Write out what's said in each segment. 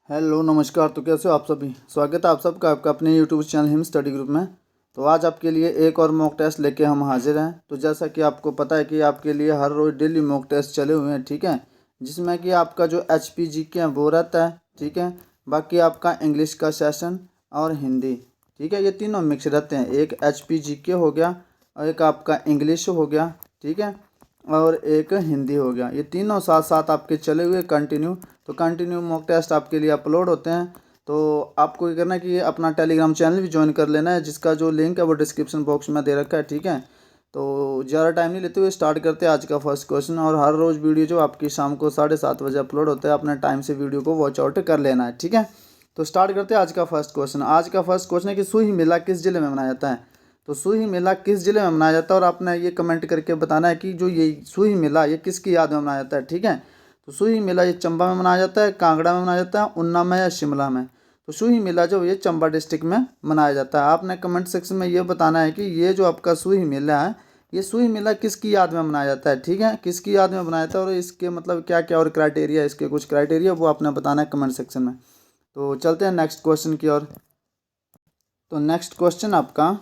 Hello नमस्कार। तो कैसे हो आप सभी। स्वागत है आप सबका आपका अपने YouTube channel him study group में। तो आज आपके लिए एक और मॉक टेस्ट लेके हम हाजिर हैं। तो जैसा कि आपको पता है कि आपके लिए हर रोज़ डेली मॉक टेस्ट चले हुए हैं, ठीक है, जिसमें कि आपका जो HP GK है वो रहता है, ठीक है। बाकी आपका इंग्लिश का सेशन और हिंदी, ठीक है, ये तीनों मिक्स रहते हैं। एक HP GK हो गया और एक आपका इंग्लिश हो गया, ठीक है, और एक हिंदी हो गया। ये तीनों साथ साथ आपके चले हुए कंटिन्यू। तो कंटिन्यू मॉक टेस्ट आपके लिए अपलोड होते हैं। तो आपको ये करना है कि अपना टेलीग्राम चैनल भी ज्वाइन कर लेना है, जिसका जो लिंक है वो डिस्क्रिप्शन बॉक्स में दे रखा है, ठीक है। तो ज़्यादा टाइम नहीं लेते हुए स्टार्ट करते हैं आज का फर्स्ट क्वेश्चन। और हर रोज़ वीडियो जो आपकी शाम को 7:30 बजे अपलोड होता है, अपने टाइम से वीडियो को वॉच आउट कर लेना है, ठीक है। तो स्टार्ट करते हैं आज का फर्स्ट क्वेश्चन। आज का फर्स्ट क्वेश्चन है कि सुही मेला किस जिले में मनाया जाता है। तो सुही मेला किस जिले में मनाया जाता है, और आपने ये कमेंट करके बताना है कि जो ये सुही मेला ये किसकी याद में मनाया जाता है, ठीक है। तो सुही मेला ये चंबा में मनाया जाता है, कांगड़ा में मनाया जाता है, उन्ना में या शिमला में। तो सुही मेला जो ये चंबा डिस्ट्रिक्ट में मनाया जाता है। आपने कमेंट सेक्शन में ये बताना है कि ये जो आपका सुही मेला है ये सुही मेला किसकी याद में मनाया जाता है, ठीक है, किसकी याद में मनाया जाता है और इसके मतलब क्या क्या और क्राइटेरिया, इसके कुछ क्राइटेरिया वो आपने बताना है कमेंट सेक्शन में। तो चलते हैं नेक्स्ट क्वेश्चन की ओर। तो नेक्स्ट क्वेश्चन आपका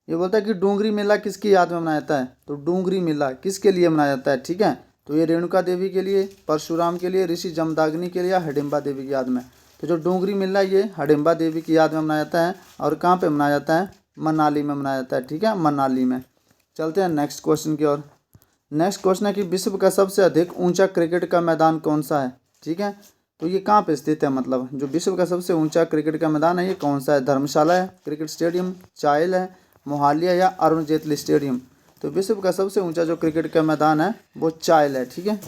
ये बोलता है कि डूंगरी मेला किसकी याद में मनाया जाता है। तो डूंगरी मेला किसके लिए मनाया जाता है, ठीक है। तो ये रेणुका देवी के लिए, परशुराम के लिए, ऋषि जमदाग्नि के लिए या हडिम्बा देवी की याद में। तो जो डूंगरी मेला ये हडिम्बा देवी की याद में मनाया जाता है। और कहाँ पे मनाया जाता है, मनाली में मनाया जाता है, ठीक है, मनाली में। चलते हैं नेक्स्ट क्वेश्चन की ओर। नेक्स्ट क्वेश्चन है कि विश्व का सबसे अधिक ऊंचा क्रिकेट का मैदान कौन सा है, ठीक है। तो ये कहाँ पे स्थित है, मतलब जो विश्व का सबसे ऊंचा क्रिकेट का मैदान है ये कौन सा है। धर्मशाला है, क्रिकेट स्टेडियम, चाइल है, मोहालिया या अरुण जेटली स्टेडियम। तो विश्व का सबसे ऊंचा जो क्रिकेट का मैदान है वो चाइल है, ठीक है।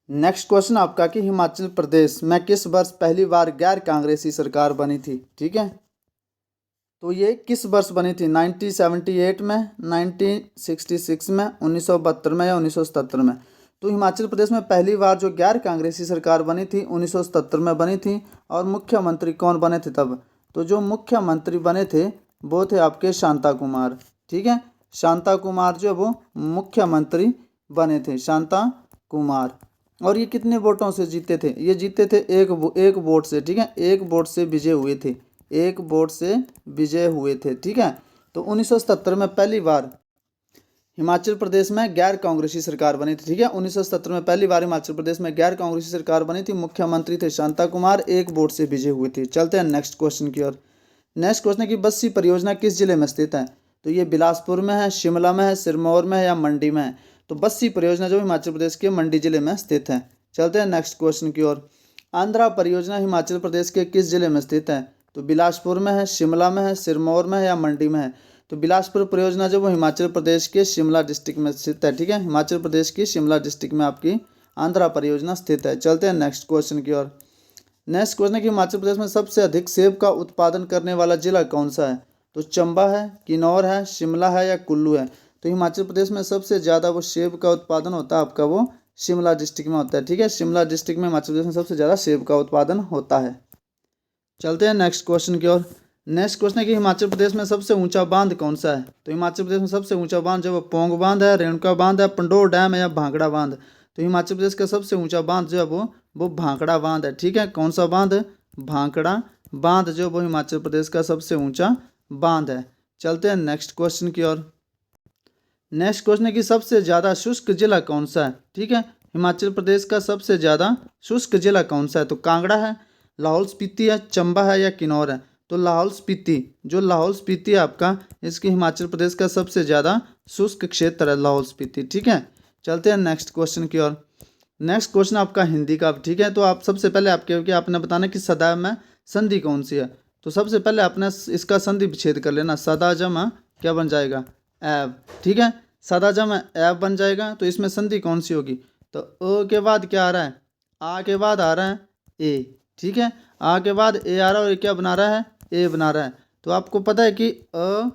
नेक्स्ट क्वेश्चन आपका कि हिमाचल प्रदेश में किस वर्ष पहली बार गैर कांग्रेसी सरकार बनी थी, ठीक है। तो ये किस वर्ष बनी थी, 1978 में, 1966 में, 1972 में या 1977 में। तो हिमाचल प्रदेश में पहली बार जो गैर कांग्रेसी सरकार बनी थी 1977 में बनी थी। और मुख्यमंत्री कौन बने थे तब। तो जो मुख्यमंत्री बने थे वो थे आपके शांता कुमार, ठीक है। शांता कुमार जो वो मुख्यमंत्री बने थे, शांता कुमार। और ये कितने वोटों से जीते थे, ये जीते थे एक वोट से, ठीक है, एक वोट से विजय हुए थे, एक वोट से विजय हुए थे, ठीक है। तो 1977 में पहली बार हिमाचल प्रदेश में गैर कांग्रेसी सरकार बनी थी, ठीक है। 1977 में पहली बार हिमाचल प्रदेश में गैर कांग्रेसी सरकार बनी थी, मुख्यमंत्री थे शांता कुमार, एक वोट से विजय हुए थे। चलते हैं नेक्स्ट क्वेश्चन की ओर। नेक्स्ट क्वेश्चन है कि बस्सी परियोजना किस जिले में स्थित है। तो ये बिलासपुर में है, शिमला में है, सिरमौर में है या मंडी में है। तो बस्सी परियोजना जो हिमाचल प्रदेश के मंडी जिले में स्थित है। चलते हैं नेक्स्ट क्वेश्चन की ओर। आंध्रा परियोजना हिमाचल प्रदेश के किस जिले में स्थित है। तो बिलासपुर में है, शिमला में है, सिरमौर में है या मंडी में है। तो बिलासपुर परियोजना जो वो हिमाचल प्रदेश के शिमला डिस्ट्रिक्ट में स्थित है, ठीक है। हिमाचल प्रदेश की शिमला डिस्ट्रिक्ट में आपकी आंध्रा परियोजना स्थित है। चलते हैं नेक्स्ट क्वेश्चन की ओर। नेक्स्ट क्वेश्चन है कि हिमाचल प्रदेश में सबसे अधिक सेब का उत्पादन करने वाला जिला कौन सा है। तो चंबा है, किन्नौर है, शिमला है या कुल्लू है। तो हिमाचल प्रदेश में सबसे ज़्यादा वो सेब का उत्पादन होता है आपका वो शिमला डिस्ट्रिक्ट में होता है, ठीक है। शिमला डिस्ट्रिक्ट में हिमाचल प्रदेश में सबसे ज़्यादा सेब का उत्पादन होता है। चलते हैं नेक्स्ट क्वेश्चन की ओर। नेक्स्ट क्वेश्चन है कि हिमाचल प्रदेश में सबसे ऊंचा बांध कौन सा है। तो हिमाचल प्रदेश में सबसे ऊंचा बांध जो है पोंग बांध है, रेणुका बांध है, पंडोर डैम है या भांगड़ा बांध। तो हिमाचल प्रदेश का सबसे ऊंचा बांध जो है वो भांकड़ा बांध है, ठीक है। कौन सा बांध, भांकड़ा बांध जो वो हिमाचल प्रदेश का सबसे ऊंचा बांध है। चलते हैं नेक्स्ट क्वेश्चन की ओर। नेक्स्ट क्वेश्चन है कि सबसे ज़्यादा शुष्क जिला कौन सा है, ठीक है। हिमाचल प्रदेश का सबसे ज़्यादा शुष्क जिला कौन सा है। तो कांगड़ा है, लाहौल स्पीति है, चंबा है या किन्नौर है। तो लाहौल स्पीति है आपका, इसकी हिमाचल प्रदेश का सबसे ज़्यादा शुष्क क्षेत्र है लाहौल स्पीति, ठीक है। चलते हैं नेक्स्ट क्वेश्चन की ओर। नेक्स्ट क्वेश्चन आपका हिंदी का, ठीक है। तो आप सबसे पहले आपने बताना कि सदा में संधि कौन सी है। तो सबसे पहले आपने इसका संधि विच्छेद कर लेना। सदा जमा क्या बन जाएगा, एब, ठीक है। सदा जमा एब बन जाएगा। तो इसमें संधि कौन सी होगी। तो अ के बाद क्या आ रहा है, आ के बाद आ रहा है ए, ठीक है। आ के बाद ए आ रहा है और ये क्या बना रहा है, ए बना रहा है। तो आपको पता है कि अ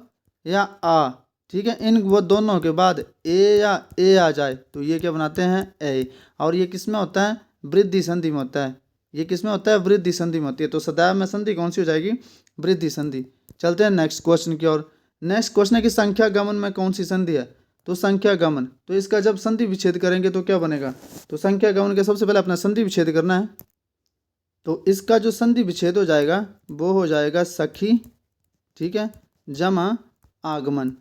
या आ, ठीक है, इन वो दोनों के बाद ए या ए आ जाए तो ये क्या बनाते हैं, ए। और ये किस में होता है, वृद्धि संधि में होता है। ये किस में होता है, वृद्धि संधि में होती है। तो सदैव में संधि कौन सी हो जाएगी, वृद्धि संधि। चलते हैं नेक्स्ट क्वेश्चन की ओर। नेक्स्ट क्वेश्चन है कि संख्या गमन में कौन सी संधि है। तो संख्या गमन, तो इसका जब संधि विच्छेद करेंगे तो क्या बनेगा। तो संख्या गमन के सबसे पहले अपना संधि विच्छेद करना है। तो इसका जो संधि विच्छेद हो जाएगा वो हो जाएगा सखी, ठीक है, जमा आगमन,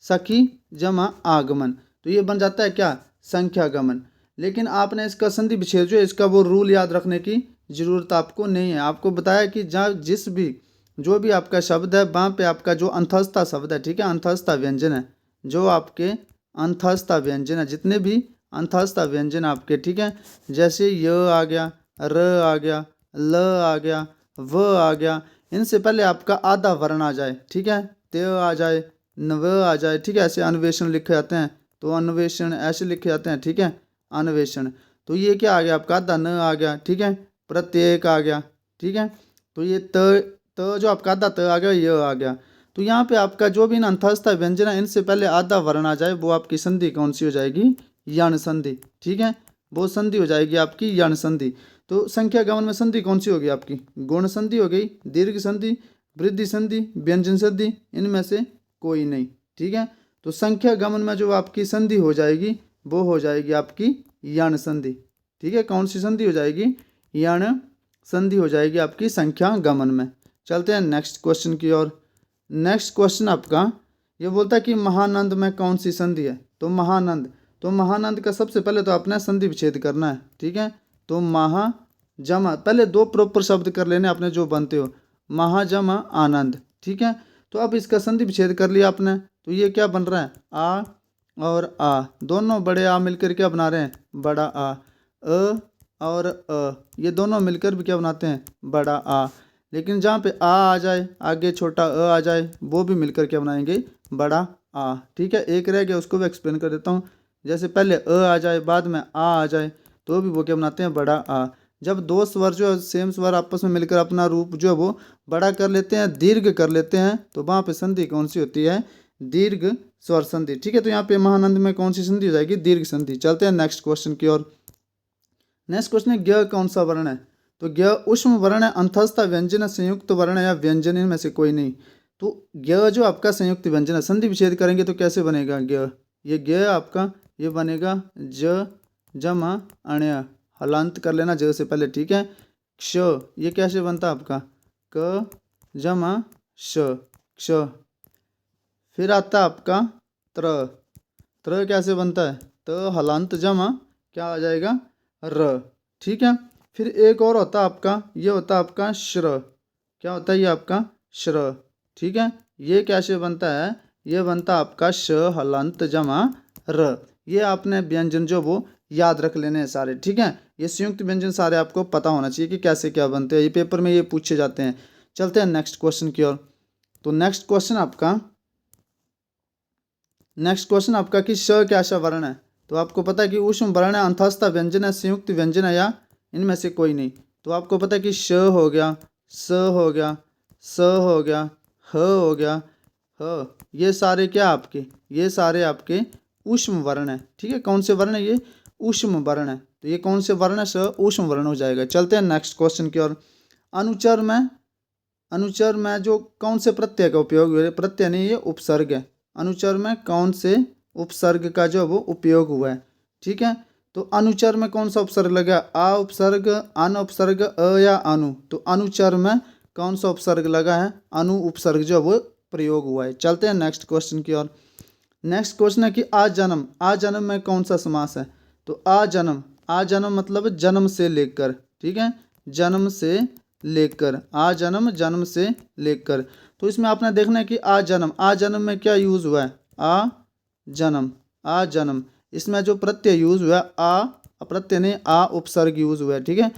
सखी जमा आगमन। तो ये बन जाता है क्या, संख्यागमन। लेकिन आपने इसका संधि विच्छेद जो है इसका वो रूल याद रखने की ज़रूरत आपको नहीं है। आपको बताया कि जहाँ जिस भी जो भी आपका शब्द है वहाँ पे आपका जो अंतस्था शब्द है, ठीक है, अंतस्था व्यंजन है, जो आपके अंतस्था व्यंजन है, जितने भी अंतस्था व्यंजन आपके, ठीक है, जैसे य आ गया, र आ गया, ल आ गया, व आ गया, इनसे पहले आपका आधा वर्ण आ जाए, ठीक है, ते आ जाए, नव आ जाए, ठीक है, ऐसे अन्वेषण लिखे जाते हैं, तो अन्वेषण ऐसे लिखे जाते हैं, ठीक है, अन्वेषण। तो ये क्या आ गया आपका, आधा न आ गया, ठीक है, प्रत्येक आ गया, ठीक है। तो ये त जो आपका आधा त आ गया, ये आ गया। तो यहाँ पे आपका जो भी इन अंतस्था व्यंजन है इनसे पहले आधा वर्ण आ जाए वो आपकी संधि कौन सी हो जाएगी, यण संधि, ठीक है, वो संधि हो जाएगी आपकी यण संधि। तो संख्या गमन में संधि कौन सी होगी आपकी, गुण संधि हो गई, दीर्घ संधि, वृद्धि संधि, व्यंजन संधि, इनमें से कोई नहीं, ठीक है। तो संख्या गमन में जो आपकी संधि हो जाएगी वो हो जाएगी आपकी यण संधि, ठीक है। कौन सी संधि हो जाएगी, यण संधि हो जाएगी आपकी संख्या गमन में। चलते हैं नेक्स्ट क्वेश्चन की ओर। नेक्स्ट क्वेश्चन आपका ये बोलता है कि महानंद में कौन सी संधि है। तो महानंद का सबसे पहले तो आपने संधि विच्छेद करना है, ठीक है। तो महा जमा, पहले दो प्रॉपर शब्द कर लेने आपने जो बनते हो, महाजमा आनंद, ठीक है। तो अब इसका संधि विच्छेद कर लिया आपने, तो ये क्या बन रहा है, आ और आ, दोनों बड़े आ मिलकर क्या बना रहे हैं, बड़ा आ। अ और अ ये दोनों मिलकर भी क्या बनाते हैं, बड़ा आ। लेकिन जहाँ पे आ जाए आगे छोटा आ जाए वो भी मिलकर क्या बनाएंगे, बड़ा आ, ठीक है। एक रह गया उसको भी एक्सप्लेन कर देता हूँ। जैसे पहले आ जाए बाद में आ जाए तो भी वो क्या बनाते हैं, बड़ा आ। जब दो स्वर जो है सेम स्वर आपस में मिलकर अपना रूप जो है वो बड़ा कर लेते हैं, दीर्घ कर लेते हैं, तो वहाँ पे संधि कौन सी होती है, दीर्घ स्वर संधि, ठीक है। तो यहाँ पे महानंद में कौन सी संधि हो जाएगी, दीर्घ संधि। चलते हैं नेक्स्ट क्वेश्चन की ओर। नेक्स्ट क्वेश्चन है ज्ञ कौन सा वर्ण है। तो ज्ञ उष्म वर्ण है, अंतस्था व्यंजन है, संयुक्त वर्ण है या व्यंजन, इनमें से कोई नहीं। तो ज्ञ जो आपका संयुक्त व्यंजन है, संधि विच्छेद करेंगे तो कैसे बनेगा ज्ञ, ये ज्ञ आपका ये बनेगा ज जमा अण्य, हलांत कर लेना ज से पहले, ठीक है। क्ष ये कैसे बनता है आपका, क जमा श, क्ष। फिर आता आपका त्र कैसे बनता है, त हलांत जमा क्या आ जाएगा, र, ठीक है। फिर एक और होता है आपका, ये होता है आपका श्र, क्या होता है ये आपका श्र, ठीक है। ये कैसे बनता है, ये बनता है आपका श हलंत जमा र। ये आपने व्यंजन जो वो याद रख लेने हैं सारे, ठीक है। ये संयुक्त व्यंजन सारे आपको पता होना चाहिए कि कैसे क्या बनते हैं, ये पेपर में ये पूछे जाते हैं। चलते हैं नेक्स्ट क्वेश्चन की ओर। तो नेक्स्ट क्वेश्चन आपका कि श क्या श वर्ण है। तो आपको पता है कि उष्म वर्ण है, अंतस्था व्यंजन है, संयुक्त व्यंजन है या इनमें से कोई नहीं। तो आपको पता है कि श हो गया, स हो गया, स हो गया, ह हो गया, ह, ये सारे क्या आपके, ये सारे आपके उष्म वर्ण है, ठीक है। कौन से वर्ण है, ये उष्म वर्ण है। तो ये कौन से वर्ण है, स उष्म वर्ण हो जाएगा। चलते हैं नेक्स्ट क्वेश्चन की ओर। अनुचर में जो कौन से प्रत्यय का उपयोग हुआ है, प्रत्यय नहीं ये उपसर्ग है। अनुचर में कौन से उपसर्ग का जो वो उपयोग हुआ है, ठीक है। तो अनुचर में कौन सा उपसर्ग लगा, आ उपसर्ग, अन उपसर्ग, अ या अनु। तो अनुचर में कौन सा उपसर्ग लगा है, अनु उपसर्ग जो वो प्रयोग हुआ है। चलते हैं नेक्स्ट क्वेश्चन की ओर। नेक्स्ट क्वेश्चन है कि आ जन्म में कौन सा समास है। तो आ जन्म मतलब जन्म से लेकर, ठीक है, जन्म से लेकर, आ जन्म से लेकर। तो इसमें आपने देखना है कि आ जन्म में क्या यूज़ हुआ है, आ जन्म, इसमें जो प्रत्यय यूज़ हुआ है आ, प्रत्यय नहीं आ उपसर्ग यूज़ हुआ है, ठीक है।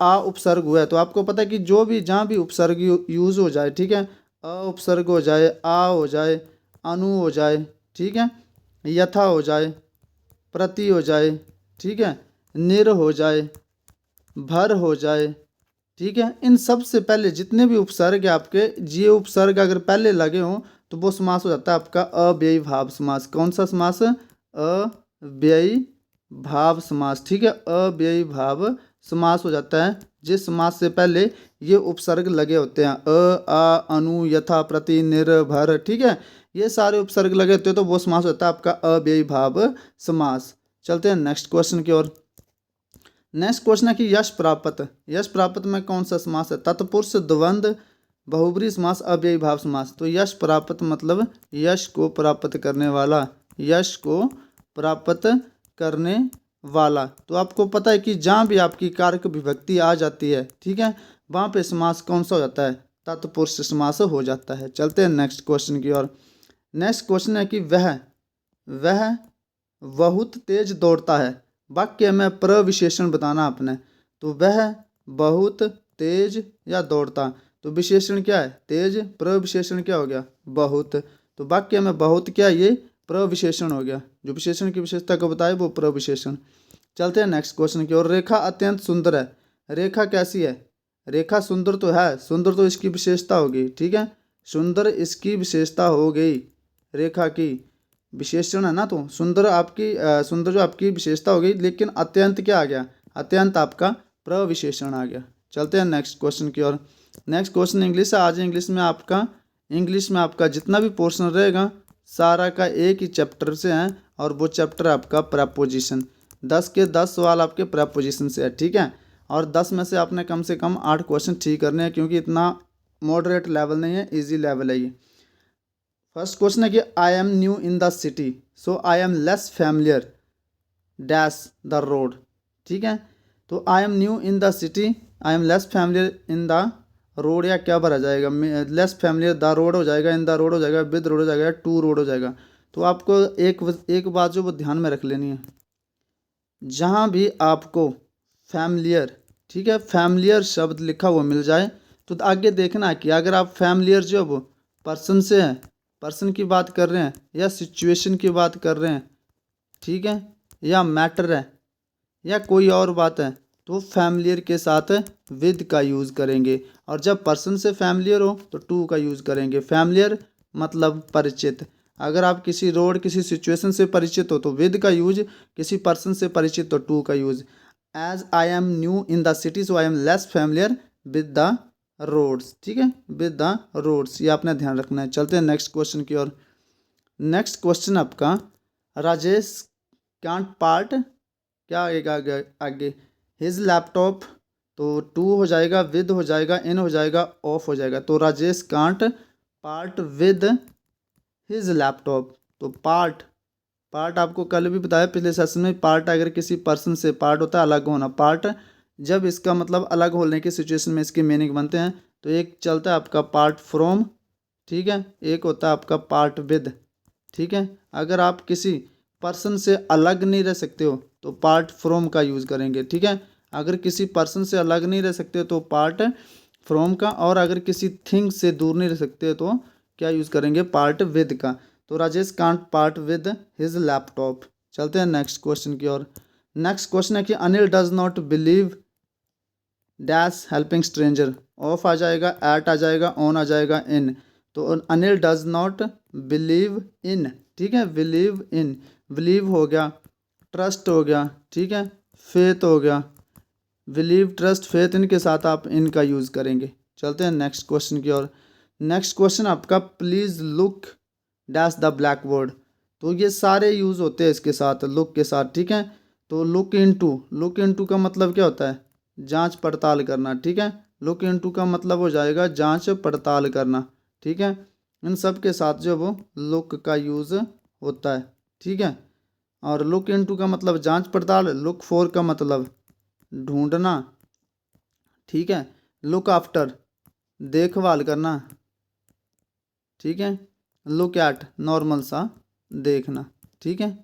आ उपसर्ग हुआ है। तो आपको पता है कि जो भी जहाँ भी उपसर्ग यूज़ हो जाए, ठीक है, अ उपसर्ग हो जाए, आ हो जाए, अनु हो जाए, ठीक है, यथा हो जाए, प्रति हो जाए, ठीक है, निर हो जाए, भर हो जाए, ठीक है। इन सब से पहले जितने भी उपसर्ग है आपके, ये उपसर्ग अगर पहले लगे हों तो वो समास हो जाता है आपका अव्ययी भाव समास। कौन सा समास, अव्ययी भाव समास, ठीक है, अव्ययी भाव समास हो जाता है जिस समास से पहले ये उपसर्ग लगे होते हैं, अ आ अनु यथा प्रति निर्भर, ठीक है। ये सारे उपसर्ग लगे होते हैं तो वो समास होता है आपका अव्ययी भाव समास। चलते हैं नेक्स्ट क्वेश्चन की ओर। नेक्स्ट क्वेश्चन है कि यश प्राप्त, यश प्राप्त में कौन सा समास है? तत्पुरुष, द्वंद्व, बहुब्रीहि समास, अव्ययी भाव समास। तो यश प्राप्त मतलब यश को प्राप्त करने वाला, यश को प्राप्त करने वाला। तो आपको पता है कि जहाँ भी आपकी कारक विभक्ति आ जाती है, ठीक है, वहाँ पे समास कौन सा हो जाता है? तत्पुरुष समास हो जाता है। चलते हैं नेक्स्ट क्वेश्चन की ओर। नेक्स्ट क्वेश्चन है कि वह बहुत तेज दौड़ता है। वाक्य में प्रविशेषण बताना आपने। तो वह बहुत तेज या दौड़ता, तो विशेषण क्या है? तेज। प्रविशेषण क्या हो गया? बहुत। तो वाक्य में बहुत क्या है? ये प्रविशेषण हो गया। जो विशेषण की विशेषता को बताए वो प्रविशेषण। चलते हैं नेक्स्ट क्वेश्चन की ओर। रेखा अत्यंत सुंदर है। रेखा कैसी है? रेखा सुंदर तो है, सुंदर तो इसकी विशेषता होगी, ठीक है, सुंदर इसकी विशेषता हो गई, रेखा की विशेषण है ना, तो सुंदर आपकी सुंदर जो आपकी विशेषता हो गई, लेकिन अत्यंत क्या आ गया? अत्यंत आपका प्रविशेषण आ गया। चलते हैं नेक्स्ट क्वेश्चन की ओर। नेक्स्ट क्वेश्चन इंग्लिश है। आज इंग्लिश में आपका जितना भी पोर्शन रहेगा सारा का एक ही चैप्टर से है, और वो चैप्टर आपका प्रपोजिशन। 10 के 10 सवाल आपके प्रपोजिशन से है, ठीक है, और 10 में से आपने कम से कम 8 क्वेश्चन ठीक करने हैं, क्योंकि इतना मॉडरेट लेवल नहीं है, इजी लेवल है ये। फर्स्ट क्वेश्चन है कि आई am new in the city, so I am less familiar dash the road, ठीक है। तो आई am new in the city, I am less familiar in the road, या क्या भरा जाएगा? लेस फैमिलियर द रोड हो जाएगा, इन द रोड हो जाएगा, विद रोड हो जाएगा, टू रोड हो जाएगा। तो आपको एक बात जो वो ध्यान में रख लेनी है, जहाँ भी आपको फैमिलियर, ठीक है, फैमिलियर शब्द लिखा हुआ मिल जाए तो आगे देखना है कि अगर आप फैमिलियर जो वो पर्सन से है, पर्सन की बात कर रहे हैं, या सिचुएशन की बात कर रहे हैं, ठीक है, या मैटर है, या कोई और बात है, तो फैमिलियर के साथ विद का यूज़ करेंगे। और जब पर्सन से फैमिलियर हो तो टू का यूज़ करेंगे। फैमिलियर मतलब परिचित। अगर आप किसी रोड, किसी सिचुएशन से परिचित हो तो विद का यूज, किसी पर्सन से परिचित तो टू का use. As I am new in the city so I am less familiar with the roads, ठीक है, विद द रोड्स, ये आपने ध्यान रखना है। चलते हैं नेक्स्ट क्वेश्चन की ओर। नेक्स्ट क्वेश्चन आपका, राजेश कांट पार्ट, क्या आएगा आगे? हिज लैपटॉप, तो टू हो जाएगा, विद हो जाएगा, इन हो जाएगा, ऑफ हो जाएगा। तो Rajesh can't part with his laptop. तो पार्ट आपको कल भी बताया पिछले सेशन में, पार्ट अगर किसी पर्सन से पार्ट होता है अलग होना, पार्ट जब इसका मतलब अलग होने की सिचुएशन में इसके मीनिंग बनते हैं। तो एक चलता है आपका पार्ट फ्रॉम, ठीक है, एक होता है आपका पार्ट विद, ठीक है। अगर आप किसी पर्सन से अलग नहीं रह सकते हो तो पार्ट फ्रॉम का यूज़ करेंगे, ठीक है। अगर किसी पर्सन से अलग नहीं रह सकते तो पार्ट फ्रॉम का, और अगर किसी थिंग से दूर नहीं रह सकते तो क्या यूज़ करेंगे? पार्ट विद का। तो Rajesh can't part with his laptop. चलते हैं नेक्स्ट क्वेश्चन की ओर। नेक्स्ट क्वेश्चन है कि Anil does not believe dash helping stranger. Of आ जाएगा, एट आ जाएगा, ऑन आ जाएगा, इन। तो Anil does not believe in, ठीक है, बिलीव इन, बिलीव हो गया, ट्रस्ट हो गया, ठीक है, फेथ हो गया, बिलीव, ट्रस्ट, फेथ, इनके साथ आप इनका यूज़ करेंगे। चलते हैं नेक्स्ट क्वेश्चन की ओर। नेक्स्ट क्वेश्चन आपका, please look dash the black board. तो ये सारे यूज़ होते हैं इसके साथ, लुक के साथ, ठीक है। तो लुक इनटू का मतलब क्या होता है? जांच पड़ताल करना, ठीक है। लुक इनटू का मतलब हो जाएगा जांच पड़ताल करना, ठीक है। इन सब के साथ जो वो लुक का यूज़ होता है, ठीक है। और लुक इनटू का मतलब जांच पड़ताल, लुक फॉर का मतलब ढूंढना, ठीक है। लुक आफ्टर देखभाल करना, ठीक है। लुक एट नॉर्मल सा देखना, ठीक है।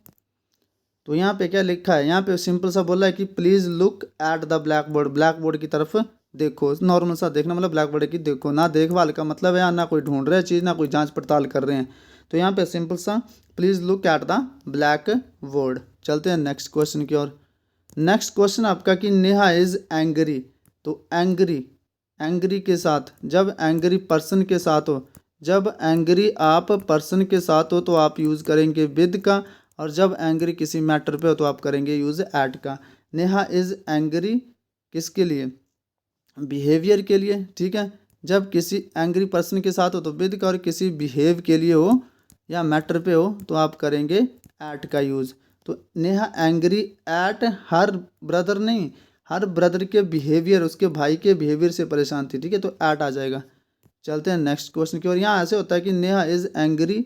तो यहाँ पे क्या लिखा है? यहाँ पे सिंपल सा बोला है कि please look at the black board, black board की तरफ देखो। नॉर्मल सा देखना मतलब ब्लैक बोर्ड की देखो, ना देखभाल का मतलब है ना कोई ढूंढ रहे हैं चीज़, ना कोई जांच पड़ताल कर रहे हैं। तो यहाँ पे सिंपल सा please look at the black board. चलते हैं नेक्स्ट क्वेश्चन की ओर। नेक्स्ट क्वेश्चन आपका कि नेहा इज़ एंग्री। तो एंग्री के साथ, जब एंग्री पर्सन के साथ हो, जब एंग्री आप पर्सन के साथ हो तो आप यूज़ करेंगे विद का, और जब एंग्री किसी मैटर पे हो तो आप करेंगे यूज़ एट का। नेहा इज़ एंग्री किसके लिए? बिहेवियर के लिए, ठीक है। जब किसी एंग्री पर्सन के साथ हो तो विद का, और किसी बिहेव के लिए हो या मैटर पे हो तो आप करेंगे एट का यूज़। तो Neha angry at her brother नहीं, हर ब्रदर के बिहेवियर, उसके भाई के बिहेवियर से परेशान थी, ठीक है, तो एट आ जाएगा। चलते हैं नेक्स्ट क्वेश्चन की ओर। यहाँ ऐसे होता है कि नेहा इज़ एंग्री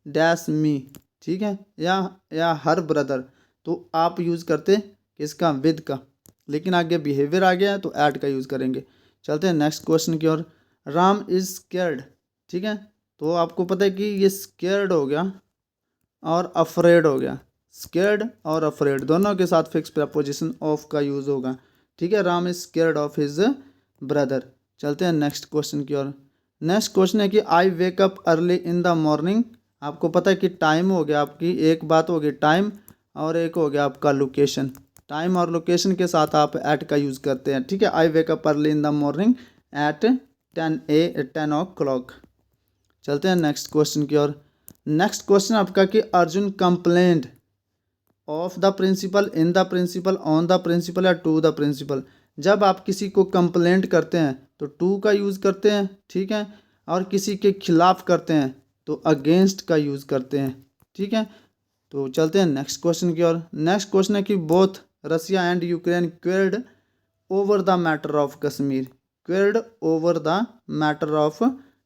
डैश मी, ठीक है, या हर ब्रदर, तो आप यूज़ करते किसका, विद का, लेकिन आगे बिहेवियर आ गया तो ऐड का यूज़ करेंगे। चलते हैं नेक्स्ट क्वेश्चन की ओर। राम इज़ स्केर्ड, ठीक है, तो आपको पता है कि ये स्केर्ड हो गया और अफ्रेड हो गया। स्केर्ड और अफ्रेड दोनों के साथ फिक्स प्रपोजिशन ऑफ का यूज़ होगा, ठीक है। Ram is scared of his brother. चलते हैं नेक्स्ट क्वेश्चन की ओर। नेक्स्ट क्वेश्चन है कि I wake up early in the morning. आपको पता है कि टाइम हो गया आपकी, एक बात होगी टाइम और एक हो गया आपका लोकेशन। टाइम और लोकेशन के साथ आप एट का यूज़ करते हैं, ठीक है। I wake up early in the morning at 10 o'clock। चलते हैं नेक्स्ट क्वेश्चन की ओर। नेक्स्ट क्वेश्चन आपका कि Arjun complaint of the principal, in the principal, on the principal या टू द प्रिंसिपल। जब आप किसी को कंप्लेंट करते हैं तो टू का यूज़ करते हैं, ठीक है, और किसी के खिलाफ करते हैं तो अगेंस्ट का यूज़ करते हैं, ठीक है। तो चलते हैं नेक्स्ट क्वेश्चन की ओर। नेक्स्ट क्वेश्चन है कि both Russia and Ukraine quelled over the matter of Kashmir. Quelled over the matter of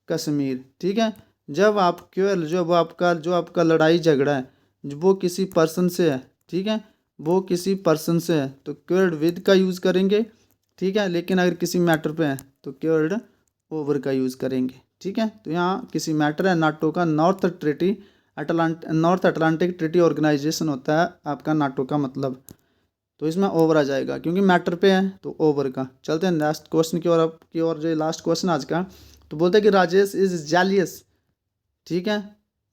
Kashmir, ठीक है। जब आप क्वेल, जो आपका लड़ाई झगड़ा है वो किसी पर्सन से है, ठीक है, वो किसी पर्सन से है तो क्वेल्ड विद का यूज़ करेंगे, ठीक है। लेकिन अगर किसी मैटर पे है तो क्वेल्ड ओवर का यूज़ करेंगे, ठीक है। तो यहाँ किसी मैटर है, नाटो का नॉर्थ अटलांटिक ट्रीटी ऑर्गेनाइजेशन होता है आपका नाटो का मतलब, तो इसमें ओवर आ जाएगा क्योंकि मैटर पे है तो ओवर का। चलते हैं नेक्स्ट क्वेश्चन की ओर जो लास्ट क्वेश्चन आज का, तो बोलते हैं कि राजेश इज जेलियस, ठीक है,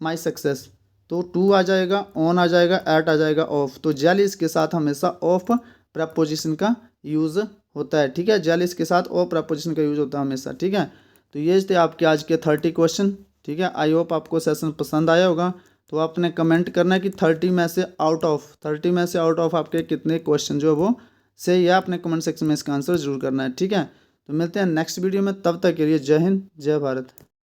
माई सक्सेस। तो टू आ जाएगा, ऑन आ जाएगा, एट आ जाएगा, ऑफ। तो जेलिस के साथ हमेशा ऑफ प्रपोजिशन का यूज़ होता है, ठीक है। जेलिस के साथ ऑफ प्रपोजिशन का यूज़ होता है हमेशा, ठीक है। तो ये थे आपके आज के 30 क्वेश्चन, ठीक है। आई होप आपको सेशन पसंद आया होगा। तो आपने कमेंट करना है कि 30 में से आउट ऑफ आपके कितने क्वेश्चन जो है वो सही है। आपने कमेंट सेक्शन में इसका आंसर जरूर करना है, ठीक है। तो मिलते हैं नेक्स्ट वीडियो में, तब तक के लिए जय हिंद, जय भारत।